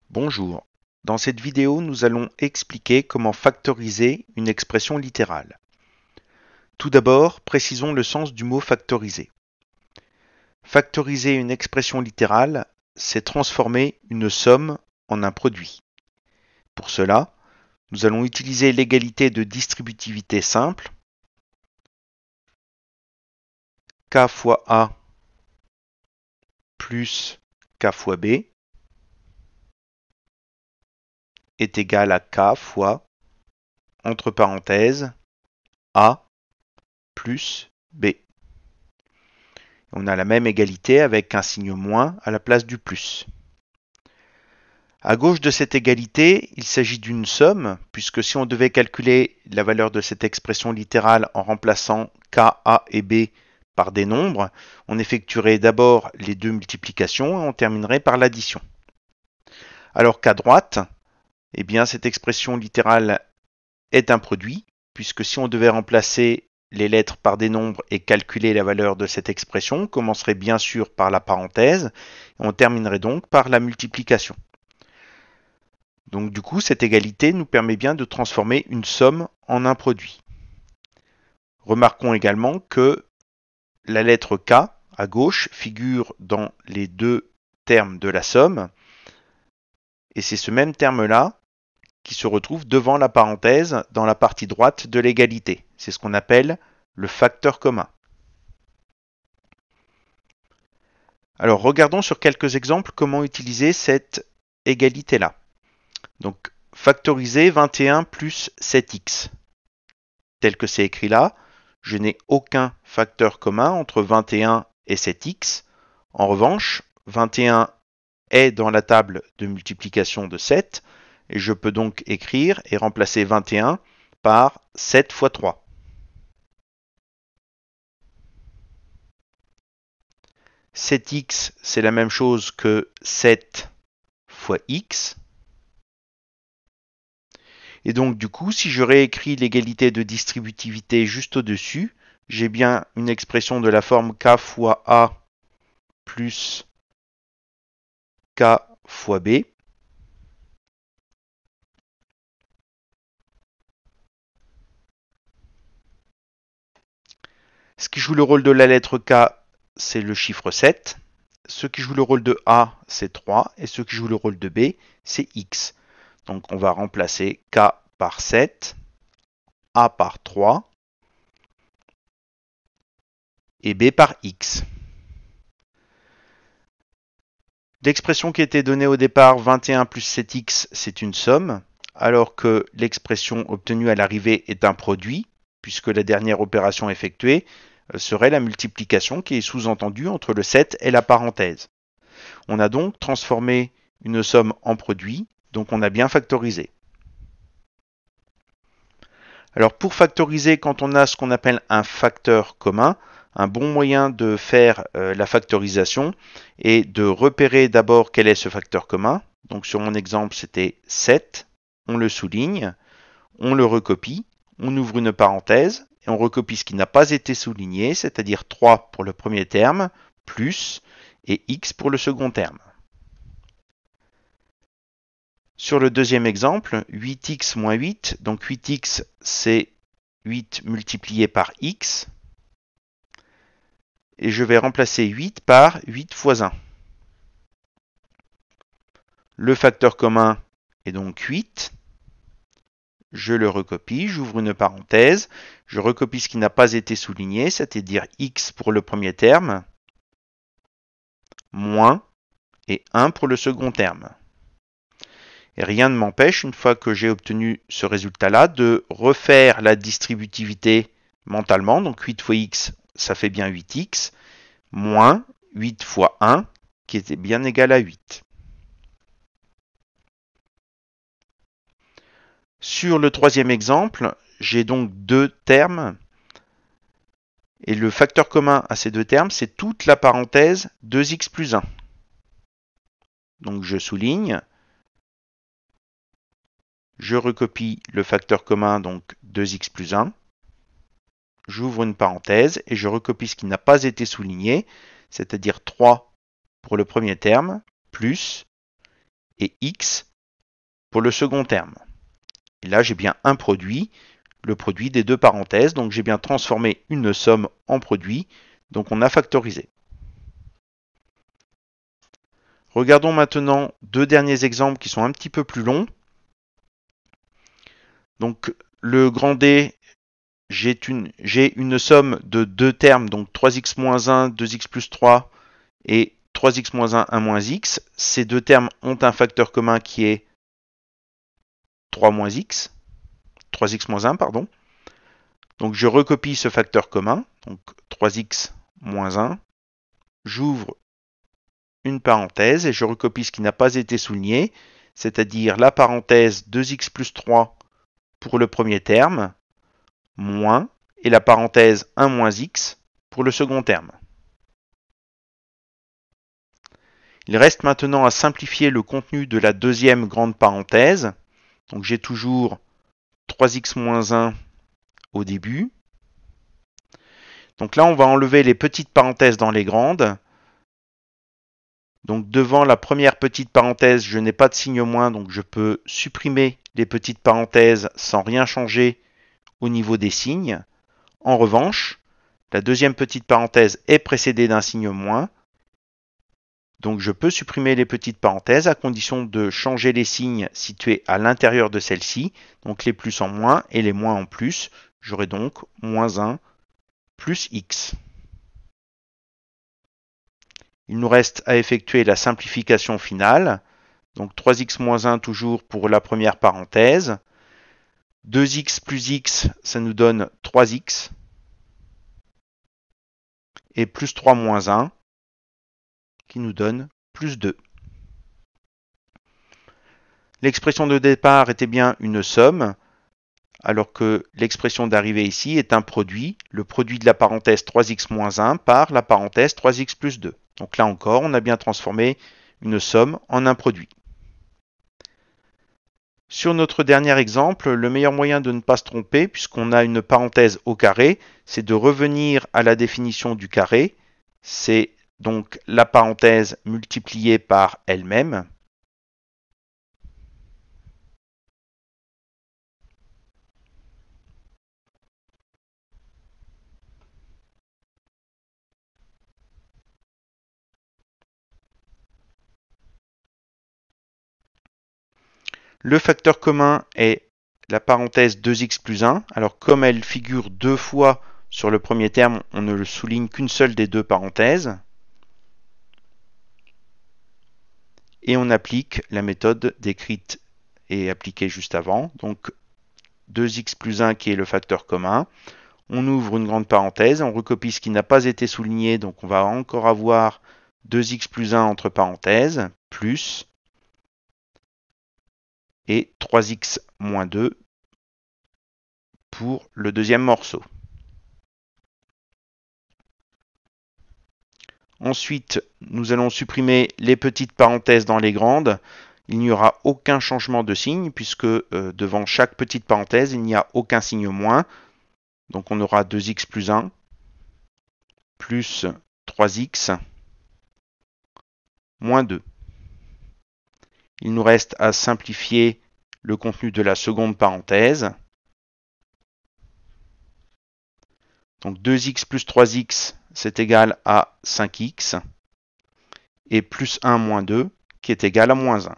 Bonjour, dans cette vidéo nous allons expliquer comment factoriser une expression littérale. Tout d'abord, précisons le sens du mot factoriser. Factoriser une expression littérale, c'est transformer une somme en un produit. Pour cela, nous allons utiliser l'égalité de distributivité simple, k fois a plus k fois b est égal à k fois, entre parenthèses, a plus b. On a la même égalité avec un signe moins à la place du plus. À gauche de cette égalité, il s'agit d'une somme, puisque si on devait calculer la valeur de cette expression littérale en remplaçant k, a et b par des nombres, on effectuerait d'abord les deux multiplications et on terminerait par l'addition. Alors qu'à droite, eh bien, cette expression littérale est un produit, puisque si on devait remplacer les lettres par des nombres et calculer la valeur de cette expression, on commencerait bien sûr par la parenthèse, et on terminerait donc par la multiplication. Donc du coup, cette égalité nous permet bien de transformer une somme en un produit. Remarquons également que la lettre K, à gauche, figure dans les deux termes de la somme, et c'est ce même terme-là qui se retrouve devant la parenthèse dans la partie droite de l'égalité. C'est ce qu'on appelle le facteur commun. Alors regardons sur quelques exemples comment utiliser cette égalité-là. Donc factoriser 21 plus 7x. Tel que c'est écrit là, je n'ai aucun facteur commun entre 21 et 7x. En revanche, 21 est dans la table de multiplication de 7, et je peux donc écrire et remplacer 21 par 7 fois 3. « 7x, c'est la même chose que 7 fois x. Et donc, du coup, si je réécris l'égalité de distributivité juste au-dessus, j'ai bien une expression de la forme k fois a plus k fois b. Ce qui joue le rôle de la lettre k, c'est le chiffre 7. Ce qui joue le rôle de a, c'est 3. Et ce qui joue le rôle de b, c'est x. Donc, on va remplacer k par 7, a par 3 et b par x. L'expression qui était donnée au départ, 21 plus 7x, c'est une somme, alors que l'expression obtenue à l'arrivée est un produit, puisque la dernière opération effectuée serait la multiplication qui est sous-entendue entre le 7 et la parenthèse. On a donc transformé une somme en produit, donc on a bien factorisé. Alors pour factoriser, quand on a ce qu'on appelle un facteur commun, un bon moyen de faire la factorisation est de repérer d'abord quel est ce facteur commun. Donc sur mon exemple, c'était 7. On le souligne, on le recopie, on ouvre une parenthèse et on recopie ce qui n'a pas été souligné, c'est-à-dire 3 pour le premier terme, plus, et x pour le second terme. Sur le deuxième exemple, 8x moins 8, donc 8x c'est 8 multiplié par x, et je vais remplacer 8 par 8 fois 1. Le facteur commun est donc 8. Je le recopie, j'ouvre une parenthèse, je recopie ce qui n'a pas été souligné, c'est-à-dire x pour le premier terme, moins, et 1 pour le second terme. Et rien ne m'empêche, une fois que j'ai obtenu ce résultat-là, de refaire la distributivité mentalement. Donc 8 fois x, ça fait bien 8x, moins 8 fois 1, qui était bien égal à 8. Sur le troisième exemple, j'ai donc deux termes. Et le facteur commun à ces deux termes, c'est toute la parenthèse 2x plus 1. Donc je souligne. Je recopie le facteur commun, donc 2x plus 1. j'ouvre une parenthèse et je recopie ce qui n'a pas été souligné, c'est-à-dire 3 pour le premier terme, plus, et x pour le second terme. Et là, j'ai bien un produit, le produit des deux parenthèses, donc j'ai bien transformé une somme en produit, donc on a factorisé. Regardons maintenant deux derniers exemples qui sont un petit peu plus longs. Donc le grand D, j'ai une somme de deux termes, donc 3x moins 1, 2x plus 3 et 3x moins 1, 1 moins x. Ces deux termes ont un facteur commun qui est 3 moins x, 3x moins 1, pardon. Donc je recopie ce facteur commun, donc 3x moins 1, j'ouvre une parenthèse et je recopie ce qui n'a pas été souligné, c'est-à-dire la parenthèse 2x plus 3 pour le premier terme, moins, et la parenthèse 1 moins x pour le second terme. Il reste maintenant à simplifier le contenu de la deuxième grande parenthèse. Donc j'ai toujours 3x moins 1 au début. Donc là, on va enlever les petites parenthèses dans les grandes. Donc devant la première petite parenthèse, je n'ai pas de signe moins, donc je peux supprimer les petites parenthèses sans rien changer au niveau des signes. En revanche, la deuxième petite parenthèse est précédée d'un signe moins. Donc je peux supprimer les petites parenthèses à condition de changer les signes situés à l'intérieur de celle-ci, donc les plus en moins et les moins en plus. J'aurai donc moins 1 plus x. Il nous reste à effectuer la simplification finale. Donc 3x moins 1 toujours pour la première parenthèse. 2x plus x, ça nous donne 3x. Et plus 3 moins 1, qui nous donne plus 2. L'expression de départ était bien une somme, alors que l'expression d'arrivée ici est un produit, le produit de la parenthèse 3x moins 1 par la parenthèse 3x plus 2. Donc là encore, on a bien transformé une somme en un produit. Sur notre dernier exemple, le meilleur moyen de ne pas se tromper, puisqu'on a une parenthèse au carré, c'est de revenir à la définition du carré. C'est donc la parenthèse multipliée par elle-même. Le facteur commun est la parenthèse 2x plus 1. Alors comme elle figure deux fois sur le premier terme, on ne le souligne qu'une seule des deux parenthèses. Et on applique la méthode décrite et appliquée juste avant. Donc 2x plus 1 qui est le facteur commun. On ouvre une grande parenthèse, on recopie ce qui n'a pas été souligné, donc on va encore avoir 2x plus 1 entre parenthèses, plus, et 3x moins 2 pour le deuxième morceau. Ensuite, nous allons supprimer les petites parenthèses dans les grandes. Il n'y aura aucun changement de signe puisque devant chaque petite parenthèse, il n'y a aucun signe moins. Donc on aura 2x plus 1 plus 3x moins 2. Il nous reste à simplifier le contenu de la seconde parenthèse. Donc 2x plus 3x, c'est égal à 5x. Et plus 1 moins 2, qui est égal à moins 1.